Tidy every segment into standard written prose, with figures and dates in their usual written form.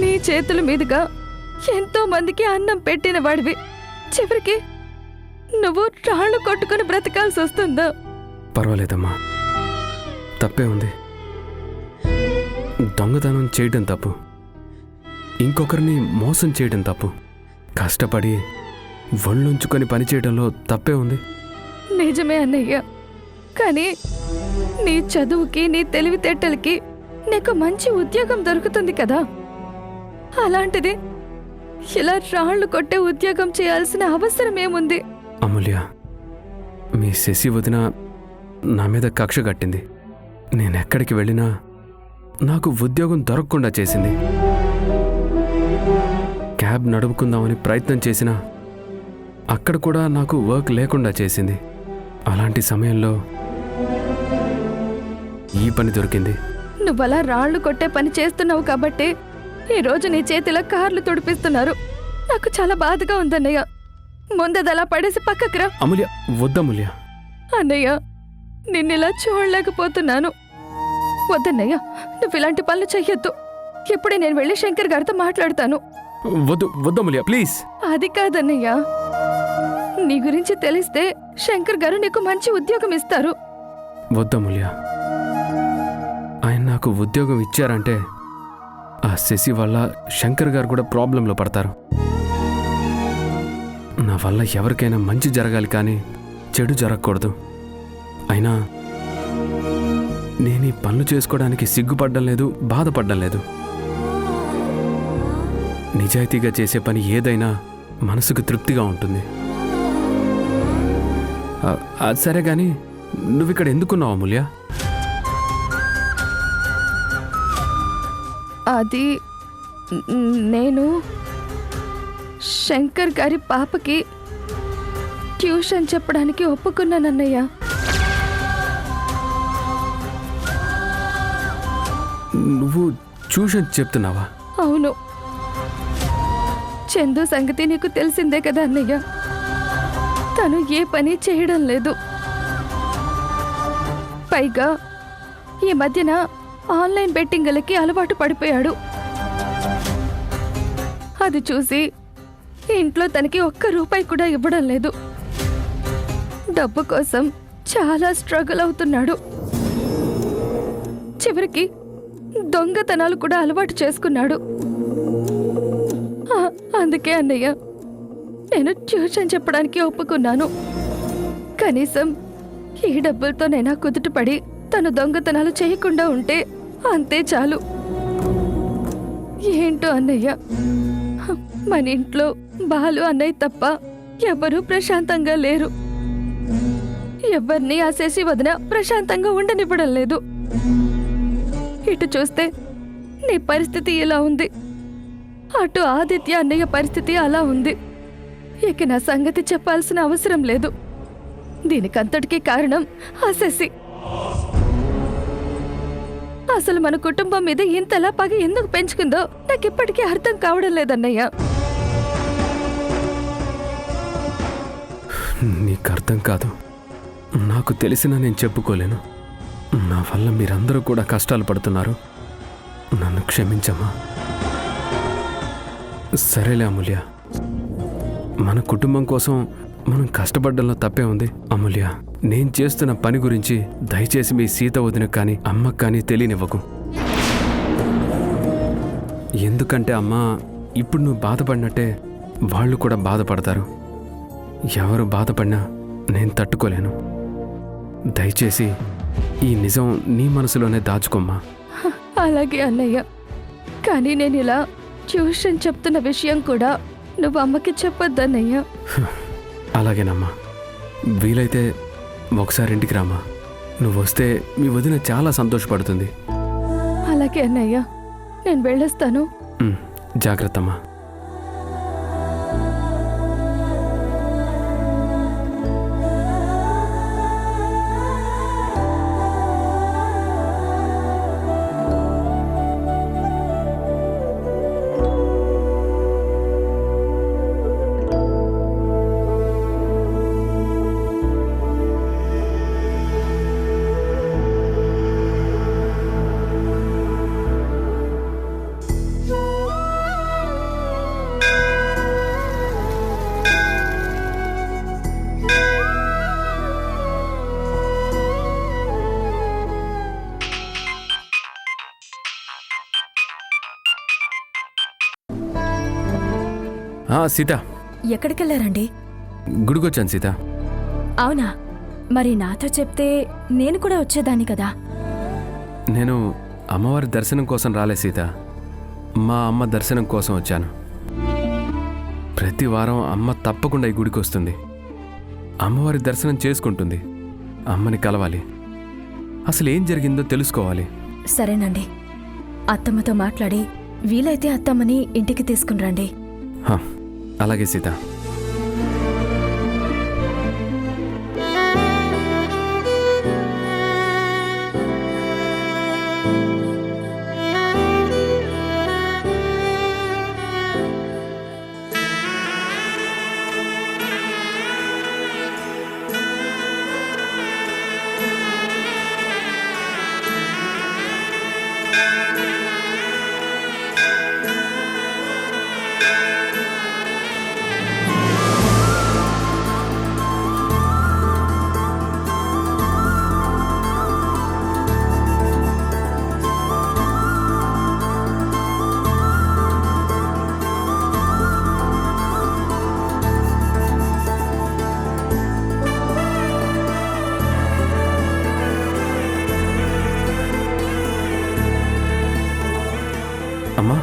నీ చేతుల మీదుగా ఎంతో మందికి అన్నం పెట్టిన వాడివి చివరికి నువ్వు రాళ్ళు కొట్టుకుని బ్రతకాల్సి వస్తుందా? పర్వాలేదమ్మా, తప్పే ఉంది. దొంగతనం చేయడం తప్పు, ఇంకొకరిని మోసం చేయడం తప్పు. కష్టపడి ఒళ్ళుంచుకొని పని చేయడంలో తప్పే ఉంది. నిజమే అన్నయ్య, కానీ నీ చదువుకి నీ తెలివితేటలకి నీకు మంచి ఉద్యోగం దొరుకుతుంది కదా. అలాంటిది ఇలా రాళ్ళు కొట్టే ఉద్యోగం చేయాల్సిన అవసరం ఏముంది? అమూల్య, మీ శశి వదిన నా మీద కక్ష కట్టింది. నేనెక్కడికి వెళ్ళినా నాకు ఉద్యోగం దొరకకుండా చేసింది. క్యాబ్ నడుపుకుందామని ప్రయత్నం చేసినా అక్కడ కూడా నాకు వర్క్ లేకుండా చేసింది. అలాంటి సమయంలో ఈ పని దొరికింది. నువ్వలా రాళ్ళు కొట్టే పని చేస్తున్నావు కాబట్టి ఈరోజు నీ చేతిలో కార్లు తుడిపిస్తున్నారు. నాకు చాలా బాధగా ఉందన్నయ్య. ముందదలా పడేసి పక్కకి రా. అమూల్య, వద్దమూల్య. అన్నయ్య, నిన్నిలా చూడలేకపోతున్నాను. వద్దన్నయ్య, నువ్వు ఇలాంటి పనులు చెయ్యొద్దు. ఇప్పుడే నేను వెళ్ళి శంకర్ గారితో మాట్లాడతాను. వద్దమూల్య, ప్లీజ్. అది కాదన్నయ్య, నీ గురించి తెలిస్తే శంకర్ గారు నీకు మంచి ఉద్యోగం ఇస్తారు. వద్దమూల్య, ఆయన నాకు ఉద్యోగం ఇచ్చారంటే ఆ శశి వల్ల శంకర్ గారు కూడా ప్రాబ్లంలో పడతారు. నా వల్ల ఎవరికైనా మంచి జరగాలి కానీ చెడు జరగకూడదు. అయినా నేను ఈ పనులు చేసుకోవడానికి సిగ్గుపడ్డం లేదు, బాధపడ్డం లేదు. నిజాయితీగా చేసే పని ఏదైనా మనసుకు తృప్తిగా ఉంటుంది. అది సరే కానీ నువ్విక్కడ ఎందుకున్నావు అమూల్య? అది నేను శంకర్ గారి పాపకి ట్యూషన్ చెప్పడానికి ఒప్పుకున్నానన్నయ్య. నువ్వు ట్యూషన్ చెప్తున్నావా? అవును. చందు సంగతి నీకు తెలిసిందే కదా అన్నయ్య. తను ఏ పని చేయడం లేదు. పైగా ఈ మధ్యన ఆన్లైన్ బెట్టింగులకి అలవాటు పడిపోయాడు. అది చూసి ఇంట్లో తనకి ఒక్క రూపాయి కూడా ఇవ్వడం లేదు. డబ్బు కోసం చాలా స్ట్రగుల్ అవుతున్నాడు. చివరికి దొంగతనాలు కూడా అలవాటు చేసుకున్నాడు. అందుకే అన్నయ్య నేను ట్యూషన్ చెప్పడానికి ఒప్పుకున్నాను. కనీసం ఈ డబ్బులతోనైనా కుదుటపడి తను దొంగతనాలు చేయకుండా ఉంటే అంతే చాలు. ఏంటో అన్నయ్య, మన ఇంట్లో బాలు అన్నయ్య తప్ప ఎవరూ ప్రశాంతంగా లేరు. ఎవరిని ఆ శశి వదిన ప్రశాంతంగా ఉండనివ్వడం లేదు. ఇటు చూస్తే నీ పరిస్థితి ఇలా ఉంది, అటు ఆదిత్య అన్నయ్య పరిస్థితి అలా ఉంది. ఇక నా సంగతి చెప్పాల్సిన అవసరం లేదు. దీనికంతటికీ కారణం ఆ శశి. అసలు మన కుటుంబం మీద ఇంతలా పగ ఎందుకు పెంచుకుందో నాకు ఇప్పటికీ అర్థం కావడం లేదన్నయ్య. నీకు అర్థం కాదు, నాకు తెలిసినా నేను చెప్పుకోలేను. నా వల్ల మీరందరూ కూడా కష్టాలు పడుతున్నారు. నన్ను క్షమించమ్మా. సరేలే అమూల్య, మన కుటుంబం కోసం మనం కష్టపడ్డంలో తప్పే ఉంది. అమూల్య, నేను చేస్తున్న పని గురించి దయచేసి మీ సీత వదిన కానీ అమ్మకు కానీ తెలియనివ్వకు. ఎందుకంటే అమ్మా, ఇప్పుడు నువ్వు బాధపడినట్టే వాళ్ళు కూడా బాధపడతారు. ఎవరు బాధపడినా నేను తట్టుకోలేను. దయచేసి ఈ నిజం నీ మనసులోనే దాచుకోమ్మా. అలాగే అన్నయ్య, కానీ నేను ఇలా ట్యూషన్ చెప్తున్న విషయం కూడా నువ్వు అమ్మకి చెప్పొద్దన్నయ్య. అలాగేనమ్మా, వీలైతే ఒకసారి ఇంటికి రామా. నువ్వు వస్తే మీ వదిన చాలా సంతోషపడుతుంది. అలాగే అన్నయ్య, నేను వెళ్ళొస్తాను. జాగ్రత్తమ్మా. సీత, ఎక్కడికెళ్ళారండి? గుడికొచ్చాను సీత. అవునా? మరి నాతో చెప్తే నేను కూడా వచ్చేదాన్ని కదా. నేను అమ్మవారి దర్శనం కోసం రాలే సీత, మా అమ్మ దర్శనం కోసం వచ్చాను. ప్రతి వారం అమ్మ తప్పకుండా ఈ గుడికి వస్తుంది. అమ్మవారి దర్శనం చేసుకుంటుంది. అమ్మని కలవాలి, అసలు ఏం జరిగిందో తెలుసుకోవాలి. సరేనండి, అత్తమ్మతో మాట్లాడి వీలైతే అత్తమ్మని ఇంటికి తీసుకుని రండి. అలాగే సీత. అమ్మా,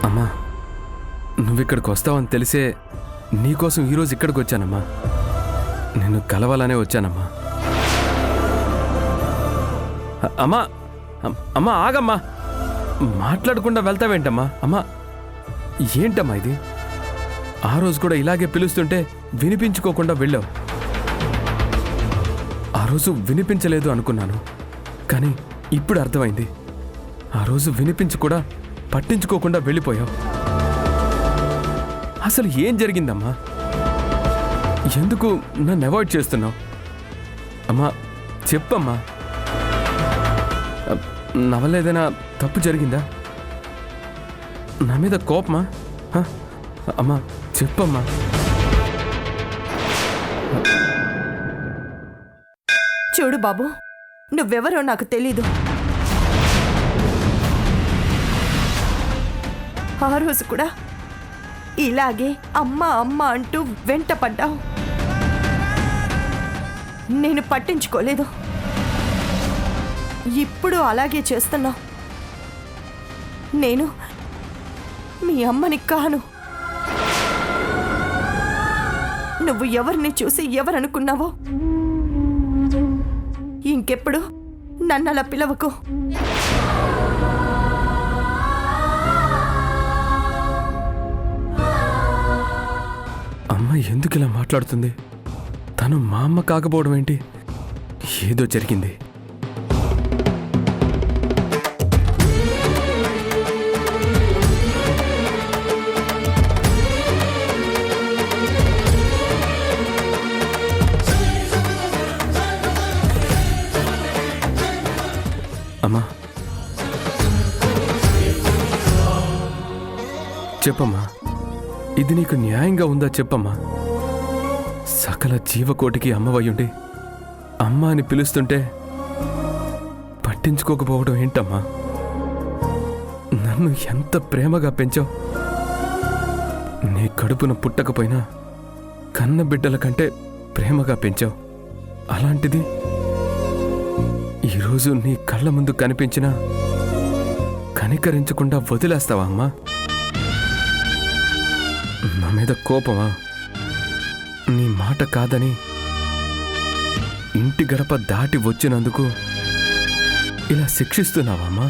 అమ్మా, నువ్విక్కడికి వస్తావని తెలిసే నీకోసం ఈరోజు ఇక్కడికి వచ్చానమ్మా. నిన్ను కలవాలనే వచ్చానమ్మా. అమ్మా, అమ్మా ఆగమ్మా, మాట్లాడకుండా వెళ్తావేంటమ్మా? అమ్మా, ఏంటమ్మా ఇది? ఆ రోజు కూడా ఇలాగే పిలుస్తుంటే వినిపించుకోకుండా వెళ్ళావు. ఆ రోజు వినిపించలేదు అనుకున్నాను, కానీ ఇప్పుడు అర్థమైంది. ఆ రోజు వినిపించి కూడా పట్టించుకోకుండా వెళ్ళిపోయావు. అసలు ఏం జరిగిందమ్మా? ఎందుకు నన్ను అవాయిడ్ చేస్తున్నావు? అమ్మా చెప్పమ్మా, నా వల్ల ఏదైనా తప్పు జరిగిందా? నా మీద కోపమా? అమ్మా చెప్పమ్మా. చూడు బాబు, నువ్వెవరో నాకు తెలీదు. ఆ రోజు కూడా ఇలాగే అమ్మ అమ్మ అంటూ వెంట పడ్డావు. నేను పట్టించుకోలేదు. ఇప్పుడు అలాగే చేస్తున్నావు. నేను మీ అమ్మని కాను. నువ్వు ఎవరిని చూసి ఎవరనుకున్నావో ఇంకెప్పుడు నన్ను అలా పిలవకు. అమ్మ ఎందుకు ఇలా మాట్లాడుతుంది? తను మా అమ్మ కాకపోవడం ఏంటి? ఏదో జరిగింది. అమ్మా చెప్పమ్మా, ఇది నీకు న్యాయంగా ఉందా చెప్పమ్మా? సకల జీవకోటికి అమ్మవయ్యుండి అమ్మ అని పిలుస్తుంటే పట్టించుకోకపోవడం ఏంటమ్మా? నన్ను ఎంత ప్రేమగా పెంచావు. నీ కడుపున పుట్టకపోయినా కన్న బిడ్డల కంటే ప్రేమగా పెంచావు. అలాంటిది ఈరోజు నీ కళ్ళ ముందు కనిపించినా కనికరించకుండా వదిలేస్తావా అమ్మా? నా మీద కోపమా? నీ మాట కాదని ఇంటి గడప దాటి వచ్చినందుకు ఇలా శిక్షిస్తున్నావమ్మా?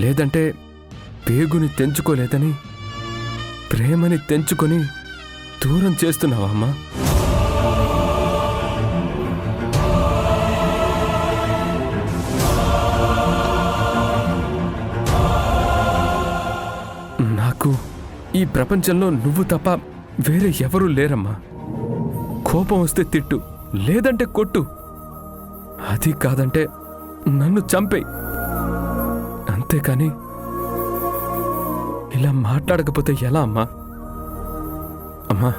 లేదంటే పేగుని తెంచుకోలేదని ప్రేమని తెంచుకొని దూరం చేస్తున్నావమ్మా? నాకు ఈ ప్రపంచంలో నువ్వు తప్ప వేరే ఎవరూ లేరమ్మా. కోపం వస్తే తిట్టు, లేదంటే కొట్టు, అది కాదంటే నన్ను చంపేయ్. అంతేకాని ఇలా మాట్లాడకపోతే ఎలా అమ్మా? అమ్మా,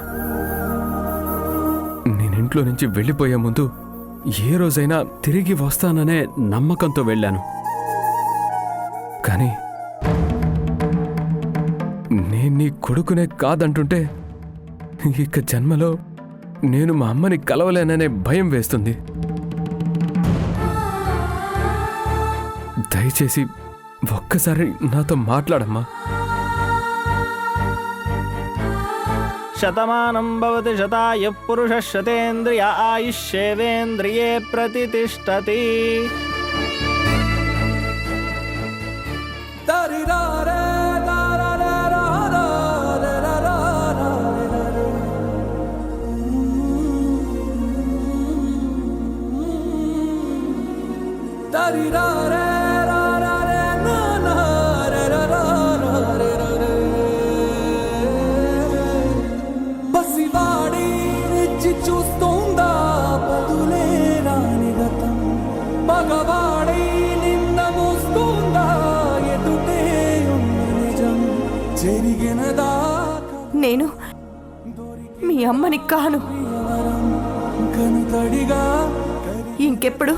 నేనింట్లో నుంచి వెళ్ళిపోయే ముందు ఏ రోజైనా తిరిగి వస్తాననే నమ్మకంతో వెళ్ళాను. కానీ నేను నీ కొడుకునే కాదంటుంటే ఇక జన్మలో నేను మా అమ్మని కలవలేననే భయం వేస్తుంది. దయచేసి ఒక్కసారి నాతో మాట్లాడమ్మా. శతమానం భవతి శతాయ పురుష శతేంద్రియ ఆయుష్యేవేంద్రియే ప్రతిష్టతి. నేను మీ అమ్మని కాను. ఇంకెప్పుడు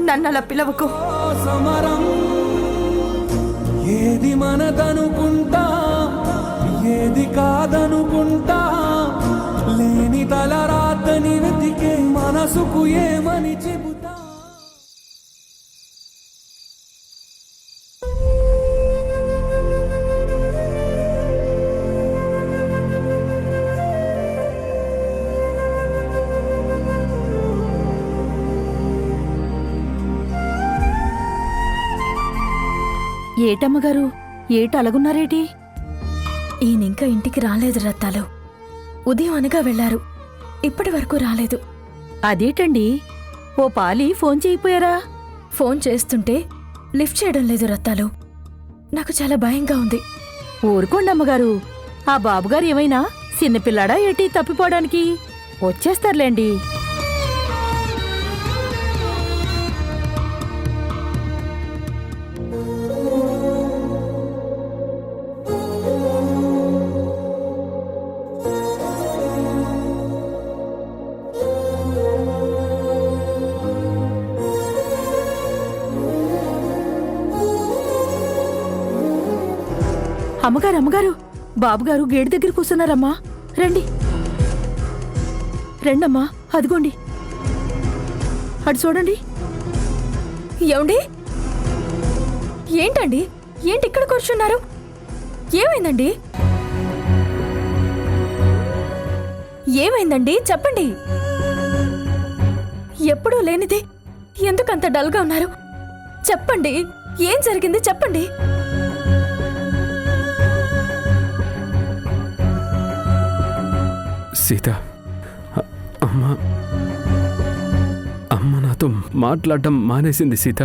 నన్నలా పిలవకు. ఏది మనదనుకుంటా ఏది కాదనుకుంటా లేని తలరాతని వెతికే మనసుకు ఏమని చెబుతా. ఏటమ్మగారు, ఏట అలగున్నారేటి? ఈయనింకా ఇంటికి రాలేదు రత్తాలు. ఉదయం అనగా వెళ్లారు, ఇప్పటి వరకు రాలేదు. అదేటండి, ఓ పాలి ఫోన్ చేయిపోయారా? ఫోన్ చేస్తుంటే లిఫ్ట్ చేయడం లేదు రత్తాలు. నాకు చాలా భయంగా ఉంది. ఊరుకోండమ్మగారు, ఆ బాబుగారు ఏమైనా చిన్నపిల్లాడా ఏటి తప్పిపోవడానికి? వచ్చేస్తారులేండి. అమ్మగారు, అమ్మగారు, బాబుగారు గేటు దగ్గర కూర్చున్నారమ్మా. రండి రండమ్మా, అదిగోండి, అటు చూడండి. ఏమండి? ఏంటండి, ఏంటి ఇక్కడ కూర్చున్నారు? ఏమైందండి? ఏమైందండి చెప్పండి. ఎప్పుడూ లేనిది ఎందుకంత డల్గా ఉన్నారు? చెప్పండి, ఏం జరిగింది చెప్పండి. సీత, అమ్మ నాతో మాట్లాడటం మానేసింది సీత.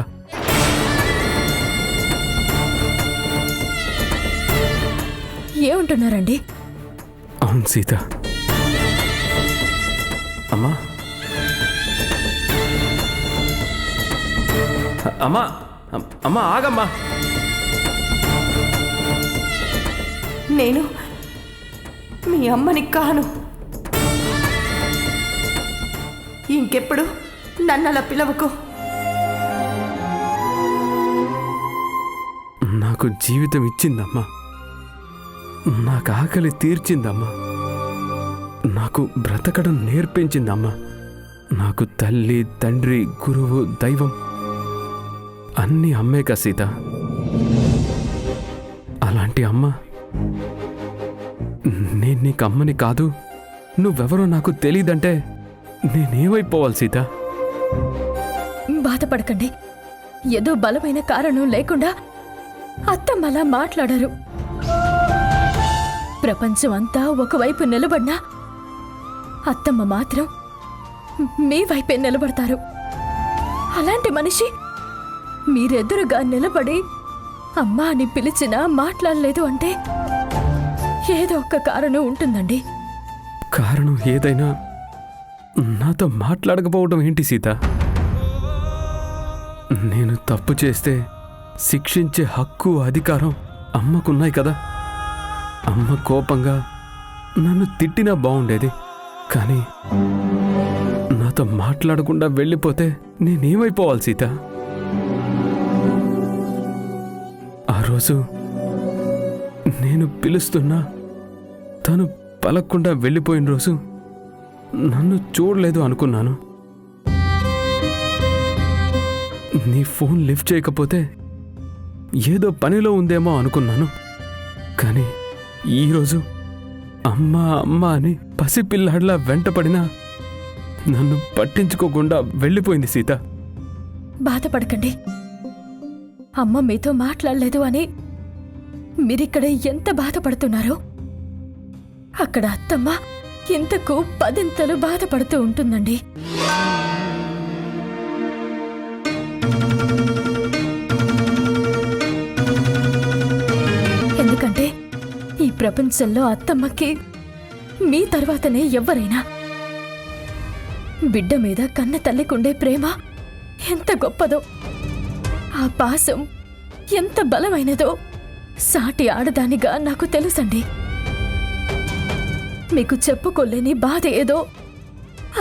ఏమంటున్నారండి? అవును సీత. అమ్మా, అమ్మా, అమ్మా ఆగమ్మా. నేను మీ అమ్మని కాను. ఇంకెప్పుడు నన్నలా పిలవకు. నాకు జీవితం ఇచ్చిందమ్మా, నాకు ఆకలి తీర్చిందమ్మా, నాకు బ్రతకడం నేర్పించిందమ్మా. నాకు తల్లి, తండ్రి, గురువు, దైవం అన్నీ అమ్మే కదా సీత. అలాంటి అమ్మ నేను నీకు అమ్మని కాదు, నువ్వెవరో నాకు తెలీదంటే నేనేమైపోవాలి సీత? బాధపడకండి. ఏదో బలమైన కారణం లేకుండా అత్తమ్మలా మాట్లాడరు. ప్రపంచం అంతా ఒకవైపు నిలబడినా అత్తమ్మ మాత్రం మీ వైపే నిలబడతారు. అలాంటి మనిషి మీరెదురుగా నిలబడి అమ్మా అని పిలిచినా మాట్లాడలేదు అంటే ఏదో ఒక్క కారణం ఉంటుందండి. కారణం ఏదైనా నాతో మాట్లాడకపోవడం ఏంటి సీత? నేను తప్పు చేస్తే శిక్షించే హక్కు, అధికారం అమ్మకున్నాయి కదా. అమ్మ కోపంగా నన్ను తిట్టినా బాగుండేది, కానీ నాతో మాట్లాడకుండా వెళ్ళిపోతే నేనేమైపోవాలి సీత? ఆ రోజు నేను పిలుస్తున్నా తను పలక్కుండా వెళ్ళిపోయిన రోజు నన్ను చూడలేదు అనుకున్నాను. నీ ఫోన్ లిఫ్ట్ చేయకపోతే ఏదో పనిలో ఉందేమో అనుకున్నాను. కానీ ఈరోజు అమ్మా అమ్మా అని పసిపిల్లాడిలా వెంటపడినా నన్ను పట్టించుకోకుండా వెళ్ళిపోయింది సీత. బాధపడకండి. అమ్మ మీతో మాట్లాడలేదు అని మీరిక్కడ ఎంత బాధపడుతున్నారో అక్కడ అత్తమ్మ ఇంతకు 10 బాధపడుతూ ఉంటుందండి. ఎందుకంటే ఈ ప్రపంచంలో అత్తమ్మకి మీ తర్వాతనే ఎవ్వరైనా. బిడ్డ మీద కన్న తల్లికుండే ప్రేమ ఎంత గొప్పదో, ఆ పాసం ఎంత బలమైనదో సాటి ఆడదానిగా నాకు తెలుసండి. మీకు చెప్పుకోలేని బాధ ఏదో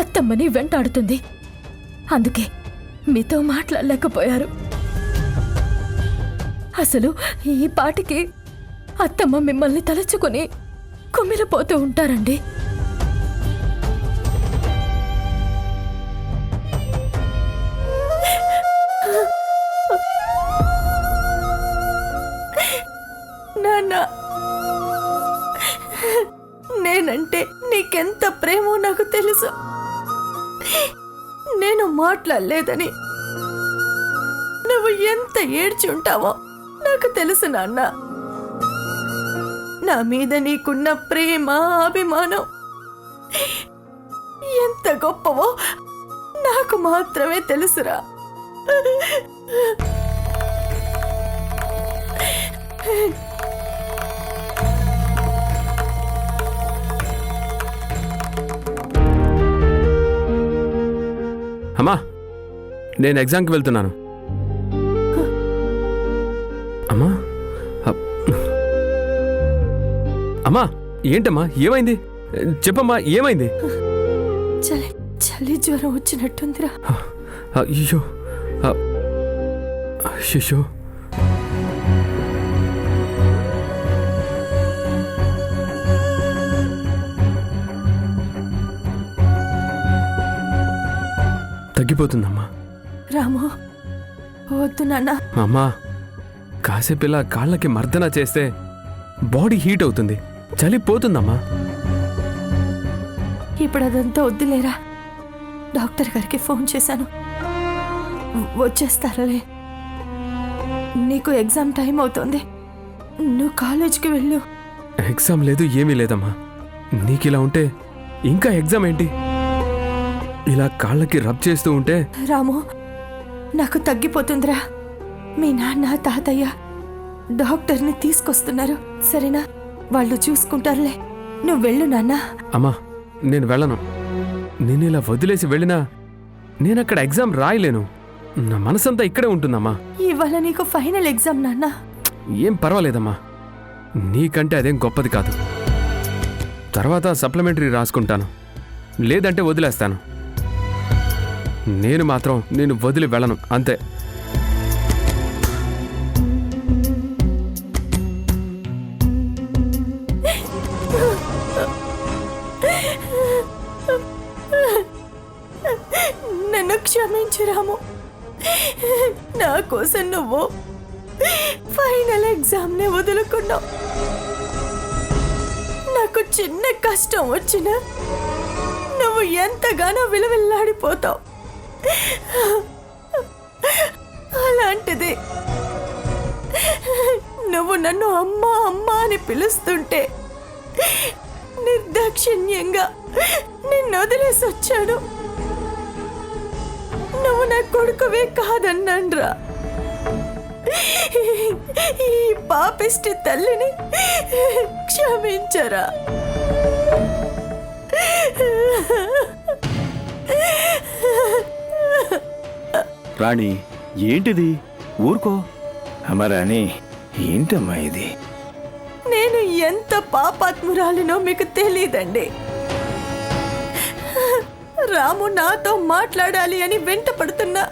అత్తమ్మని వెంటాడుతుంది. అందుకే మీతో మాట్లాడలేకపోయారు. అసలు ఈ పాటికి అత్తమ్మ మిమ్మల్ని తలుచుకుని కుమిలిపోతూ ఉంటారండి. నాన్న, నేనంటే నీకెంత ప్రేమో నాకు తెలుసు. నేను మాట్లాడలేదని నువ్వు ఎంత ఏడ్చి ఉంటావో నాకు తెలుసు నాన్న. నా మీద నీకున్న ప్రేమ, అభిమానం ఎంత గొప్పవో నాకు మాత్రమే తెలుసురా. అమ్మా, నేను ఎగ్జామ్కి వెళ్తున్నాను. అమ్మా అమ్మా, ఏంటమ్మా, ఏమైంది? చెప్పమ్మా, ఏమైంది? చలి జ్వరం వచ్చినట్టుందిరా. అయ్యో అయ్యో, తగ్గిపోతుందమ్మా. రాము, వద్దు నాన్న. అమ్మా, కాసేపు ఇలా కాళ్ళకి మర్దన చేస్తే బాడీ హీట్ అవుతుంది, చలి పోతుందమ్మా. ఇప్పుడు అదంతా వద్దులేరా. డాక్టర్ గారికి ఫోన్ చేశాను, వచ్చేస్తారులే. నీకు ఎగ్జామ్ టైం అవుతుంది, నువ్వు కాలేజీకి వెళ్ళు. ఎగ్జామ్ లేదు, ఏమీ లేదమ్మా. నీకిలా ఉంటే ఇంకా ఎగ్జామ్ ఏంటి? ఇలా కాళ్ళకి రబ్ చేస్తూ ఉంటే. రాము, నాకు తగ్గిపోతుందిరా. మీ నాన్న, తాతయ్య డాక్టర్ని తీసుకొస్తున్నారు, సరేనా? వాళ్ళు చూసుకుంటారులే. నువ్వు వెళ్ళు నాన్న. అమ్మా, నేను వెళ్ళను. నేను ఇలా వదిలేసి వెళ్ళినా నేనక్కడ ఎగ్జామ్ రాయలేను. నా మనసంతా ఇక్కడే ఉంటుందమ్మా. ఇవాళ నీకు ఫైనల్ ఎగ్జామ్ నాన్న. ఏం పర్వాలేదమ్మా, నీకంటే అదేం గొప్పది కాదు. తర్వాత సప్లిమెంటరీ రాసుకుంటాను, లేదంటే వదిలేస్తాను. నేను మాత్రం నేను వదిలి వెళ్ళను, అంతే. నన్ను క్షమించు రాము. నా కోసం నువ్వు ఫైనల్ ఎగ్జామ్ని వదులుకున్నావు. నాకు చిన్న కష్టం వచ్చినా నువ్వు ఎంతగానో విలువిల్లాడిపోతావు. అలాంటిది నువ్వు నన్ను అమ్మా అమ్మా అని పిలుస్తుంటే నిర్దాక్షిణ్యంగా నిన్ను వదిలేసి వచ్చాను. నువ్వు నా కొడుకువే కాదన్నాన్రా. ఈ పాపిష్టి తల్లిని క్షమించరా. రాణి, ఏంటిది? ఊరుకో. అమరాణి, ఏంటమ్మా ఇది? నేను ఎంత పాపాత్మురాలినో మీకు తెలియదండి. రాము నాతో మాట్లాడాలి అని వెంట పడుతున్నా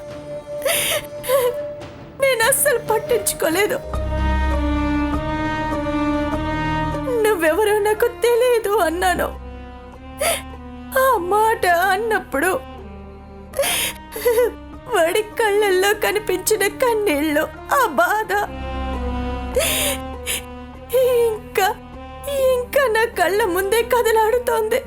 నేను అస్సలు పట్టించుకోలేదు. నువ్వెవరో నాకు తెలియదు అన్నాను. ఆ మాట అన్నప్పుడు వాడి కళ్ళల్లో కనిపించిన కన్నీళ్ళు, ఆ బాధ ఇంకా ఇంకా నా కళ్ళ ముందే కదలాడుతోంది.